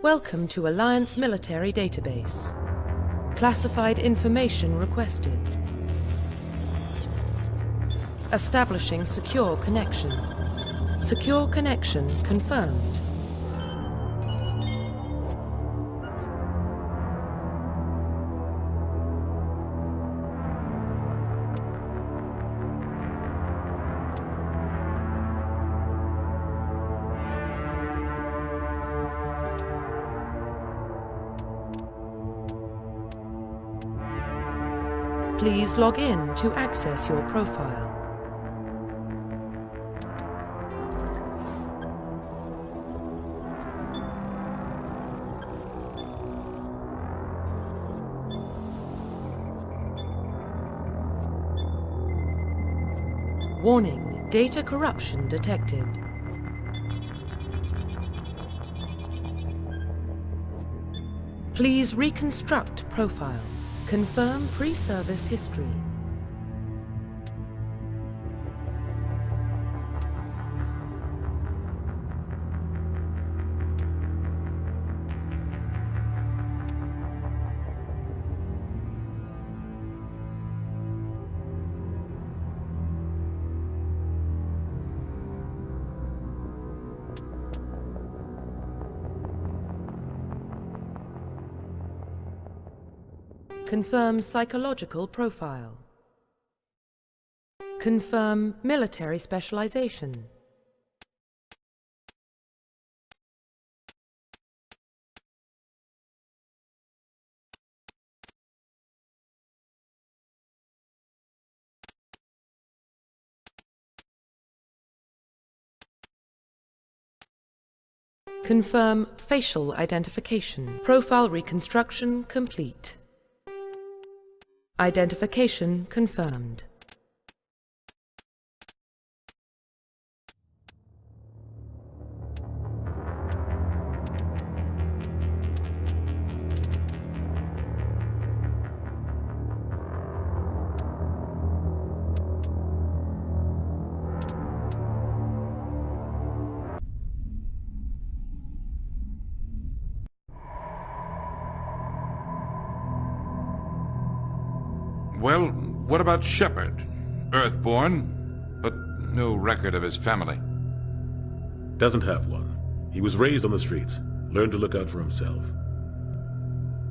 Welcome to Alliance Military Database. Classified information requested. Establishing secure connection. Secure connection confirmed. Please log in to access your profile. Warning, data corruption detected. Please reconstruct profile. Confirm pre-service history. Confirm psychological profile. Confirm military specialization. Confirm facial identification. Profile reconstruction complete. Identification confirmed. Well, what about Shepard? Earthborn, but no record of his family. Doesn't have one. He was raised on the streets, learned to look out for himself.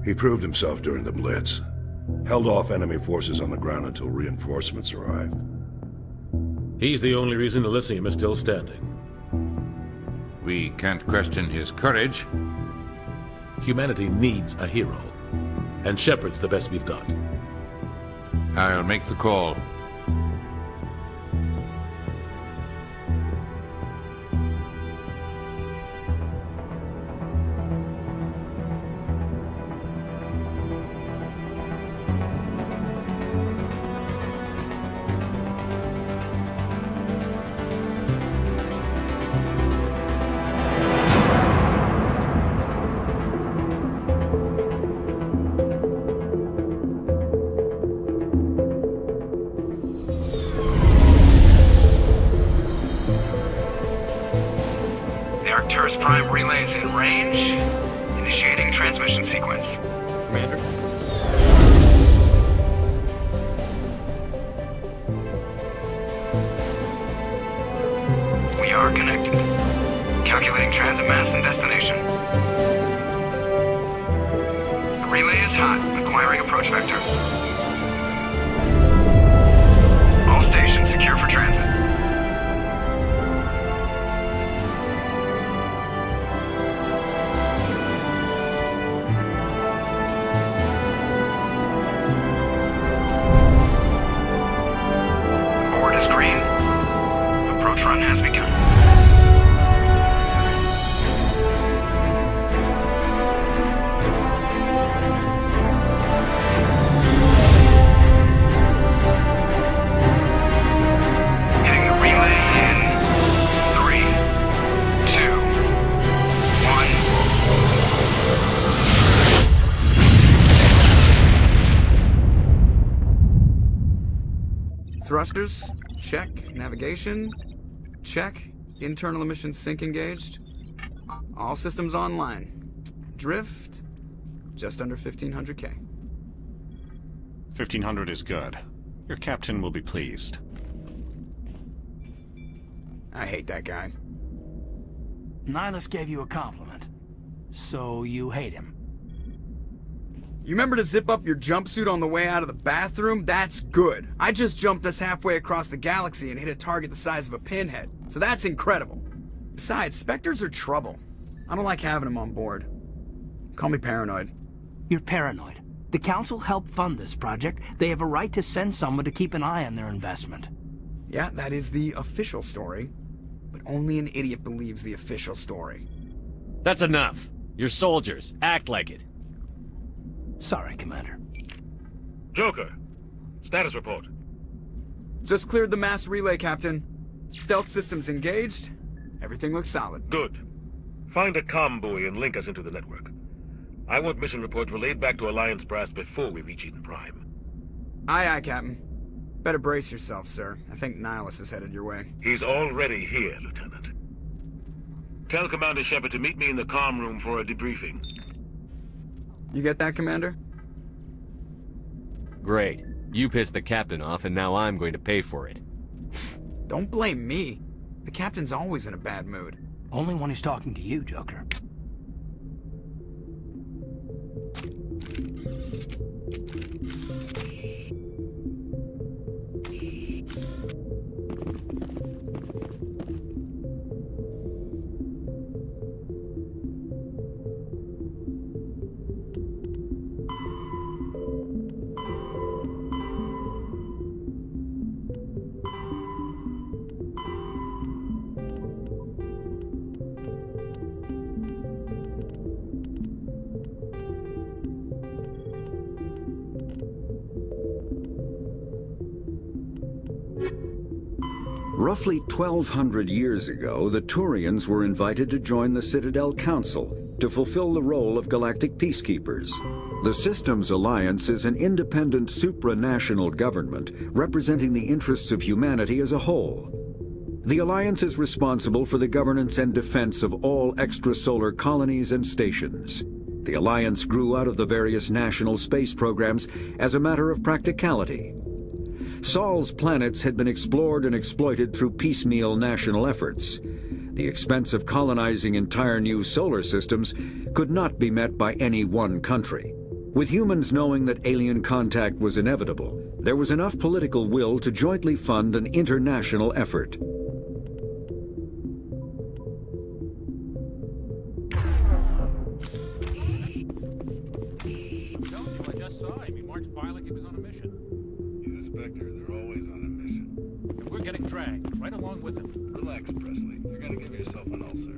He proved himself during the Blitz. Held off enemy forces on the ground until reinforcements arrived. He's the only reason Elysium is still standing. We can't question his courage. Humanity needs a hero, and Shepard's the best we've got. I'll make the call. Prime relays in range. Initiating transmission sequence. Commander. We are connected. Calculating transit mass and destination. The relay is hot, acquiring approach vector. All stations secure for transit. Green. Approach run has begun. Hitting the relay in 3, 2, 1. Thrusters. Check. Navigation. Check. Internal emissions sync engaged. All systems online. drift, just under 1,500K. 1,500 is good. Your captain will be pleased. I hate that guy. Nihilus gave you a compliment. So you hate him. You remember to zip up your jumpsuit on the way out of the bathroom? That's good. I just jumped us halfway across the galaxy and hit a target the size of a pinhead. So that's incredible. Besides, Spectres are trouble. I don't like having them on board. Call me paranoid. You're paranoid. The Council helped fund this project. They have a right to send someone to keep an eye on their investment. Yeah, that is the official story. But only an idiot believes the official story. That's enough. You're soldiers. Act like it. Sorry, Commander. Joker, status report. Just cleared the mass relay, Captain. Stealth systems engaged. Everything looks solid. Good. Find a comm buoy and link us into the network. I want mission reports relayed back to Alliance brass before we reach Eden Prime. Aye, aye, Captain. Better brace yourself, sir. I think Nihilus is headed your way. He's already here, Lieutenant. Tell Commander Shepard to meet me in the comm room for a debriefing. You get that, Commander? Great. You pissed the captain off, and now I'm going to pay for it. Don't blame me. The Captain's always in a bad mood. Only when he's talking to you, Joker. Roughly 1,200 years ago, the Turians were invited to join the Citadel Council to fulfill the role of galactic peacekeepers. The Systems Alliance is an independent supranational government representing the interests of humanity as a whole. The Alliance is responsible for the governance and defense of all extrasolar colonies and stations. The Alliance grew out of the various national space programs as a matter of practicality. Sol's planets had been explored and exploited through piecemeal national efforts. The expense of colonizing entire new solar systems could not be met by any one country. With humans knowing that alien contact was inevitable, there was enough political will to jointly fund an international effort. I just saw him. He marched by like he was on a mission. He's a Spectre. They're always on a mission. And we're getting dragged right along with him. Relax, Pressly. You're gonna give yourself an ulcer.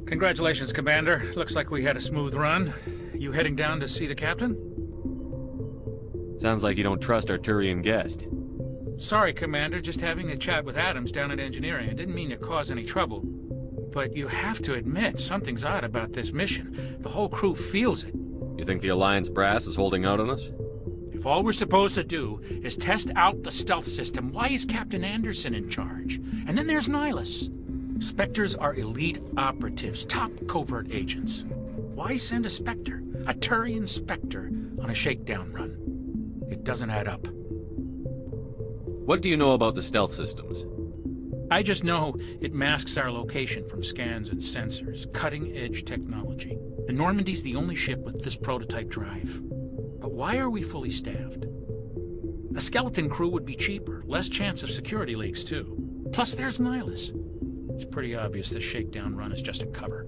Congratulations, Commander. Looks like we had a smooth run. You heading down to see the captain? Sounds like you don't trust our Turian guest. Sorry, Commander. Just having a chat with Adams down at engineering. I didn't mean to cause any trouble. But you have to admit, something's odd about this mission. The whole crew feels it. You think the Alliance brass is holding out on us? If all we're supposed to do is test out the stealth system, why is Captain Anderson in charge? And then there's Nihilus. Spectres are elite operatives, top covert agents. Why send a Spectre, a Turian Spectre, on a shakedown run? It doesn't add up. What do you know about the stealth systems? I just know it masks our location from scans and sensors. Cutting-edge technology. The Normandy's the only ship with this prototype drive. But why are we fully staffed? A skeleton crew would be cheaper, less chance of security leaks too. Plus there's Nihilus. It's pretty obvious this shakedown run is just a cover.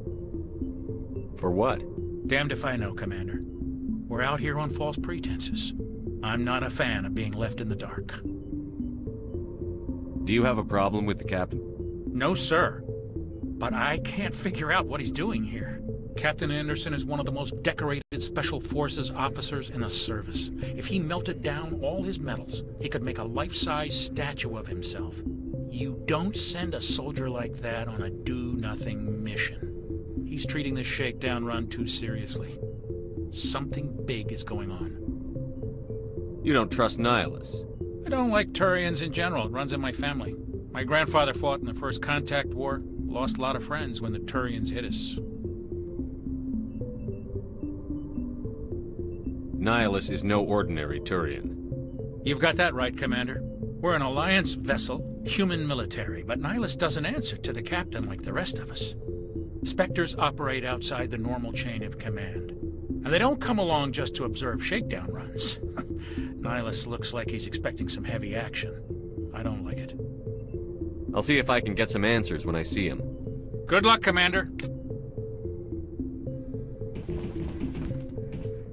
For what? Damned if I know, Commander. We're out here on false pretenses. I'm not a fan of being left in the dark. Do you have a problem with the captain? No, sir. But I can't figure out what he's doing here. Captain Anderson is one of the most decorated Special Forces officers in the service. If he melted down all his medals, he could make a life-size statue of himself. You don't send a soldier like that on a do-nothing mission. He's treating this shakedown run too seriously. Something big is going on. You don't trust Nihilus. I don't like Turians in general. It runs in my family. My grandfather fought in the First Contact War. Lost a lot of friends when the Turians hit us. Nihilus is no ordinary Turian. You've got that right, Commander. We're an Alliance vessel, human military, but Nihilus doesn't answer to the captain like the rest of us. Spectres operate outside the normal chain of command. And they don't come along just to observe shakedown runs. Nihilus looks like he's expecting some heavy action. I don't like it. I'll see if I can get some answers when I see him. Good luck, Commander.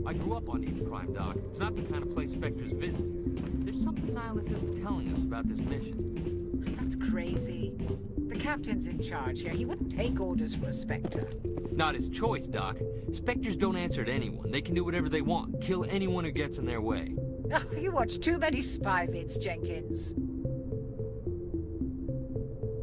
I grew up on Eden Prime, Doc. It's not the kind of place Spectres visit. There's something Nihilus isn't telling us about this mission. That's crazy. The captain's in charge here. He wouldn't take orders for a Spectre. Not his choice, Doc. Spectres don't answer to anyone. They can do whatever they want. Kill anyone who gets in their way. Oh, you watch too many spy vids, Jenkins.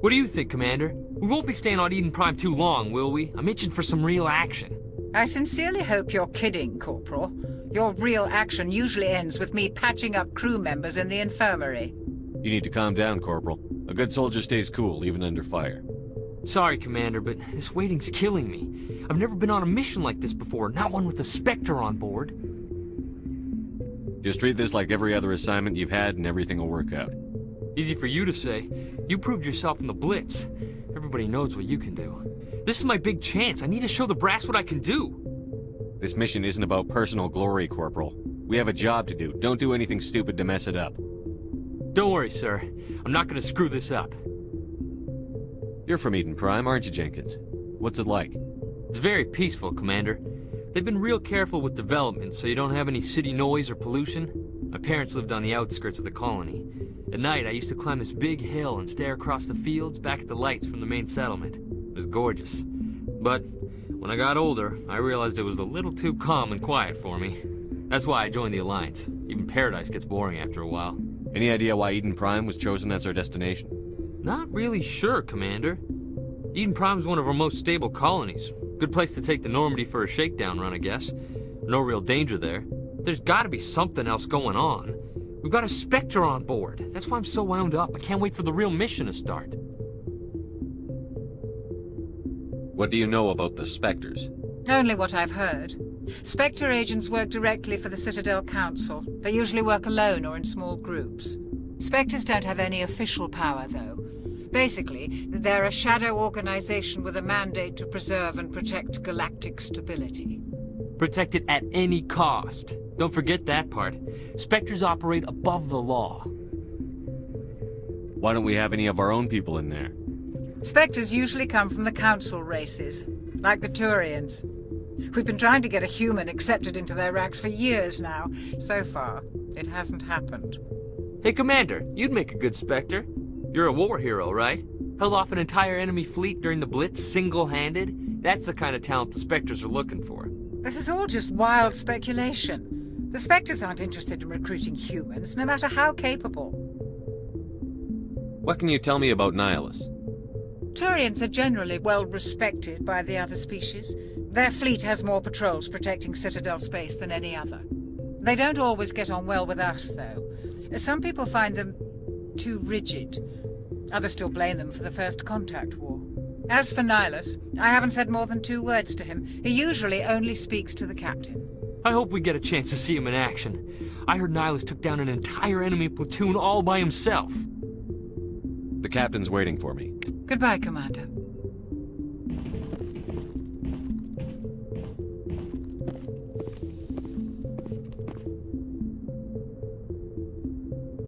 What do you think, Commander? We won't be staying on Eden Prime too long, will we? I'm itching for some real action. I sincerely hope you're kidding, Corporal. Your real action usually ends with me patching up crew members in the infirmary. You need to calm down, Corporal. A good soldier stays cool, even under fire. Sorry, Commander, but this waiting's killing me. I've never been on a mission like this before, not one with a Spectre on board. Just treat this like every other assignment you've had and everything will work out. Easy for you to say. You proved yourself in the Blitz. Everybody knows what you can do. This is my big chance. I need to show the brass what I can do. This mission isn't about personal glory, Corporal. We have a job to do. Don't do anything stupid to mess it up. Don't worry, sir. I'm not gonna screw this up. You're from Eden Prime, aren't you, Jenkins? What's it like? It's very peaceful, Commander. They've been real careful with development, so you don't have any city noise or pollution. My parents lived on the outskirts of the colony. At night, I used to climb this big hill and stare across the fields back at the lights from the main settlement. It was gorgeous. But when I got older, I realized it was a little too calm and quiet for me. That's why I joined the Alliance. Even Paradise gets boring after a while. Any idea why Eden Prime was chosen as our destination? Not really sure, Commander. Eden Prime's one of our most stable colonies. Good place to take the Normandy for a shakedown run, I guess. No real danger there. There's gotta be something else going on. We've got a Spectre on board. That's why I'm so wound up. I can't wait for the real mission to start. What do you know about the Spectres? Only what I've heard. Spectre agents work directly for the Citadel Council. They usually work alone or in small groups. Spectres don't have any official power, though. Basically, they're a shadow organization with a mandate to preserve and protect galactic stability. Protect it at any cost. Don't forget that part. Spectres operate above the law. Why don't we have any of our own people in there? Spectres usually come from the Council races, like the Turians. We've been trying to get a human accepted into their ranks for years now. So far, it hasn't happened. Hey, Commander, you'd make a good Spectre. You're a war hero, right? Held off an entire enemy fleet during the Blitz single-handed? That's the kind of talent the Spectres are looking for. This is all just wild speculation. The Spectres aren't interested in recruiting humans, no matter how capable. What can you tell me about Nihilus? Turians are generally well respected by the other species. Their fleet has more patrols protecting Citadel space than any other. They don't always get on well with us, though. Some people find them too rigid. Others still blame them for the First Contact War. As for Nihilus, I haven't said more than 2 words to him. He usually only speaks to the captain. I hope we get a chance to see him in action. I heard Nihilus took down an entire enemy platoon all by himself. The captain's waiting for me. Goodbye, Commander.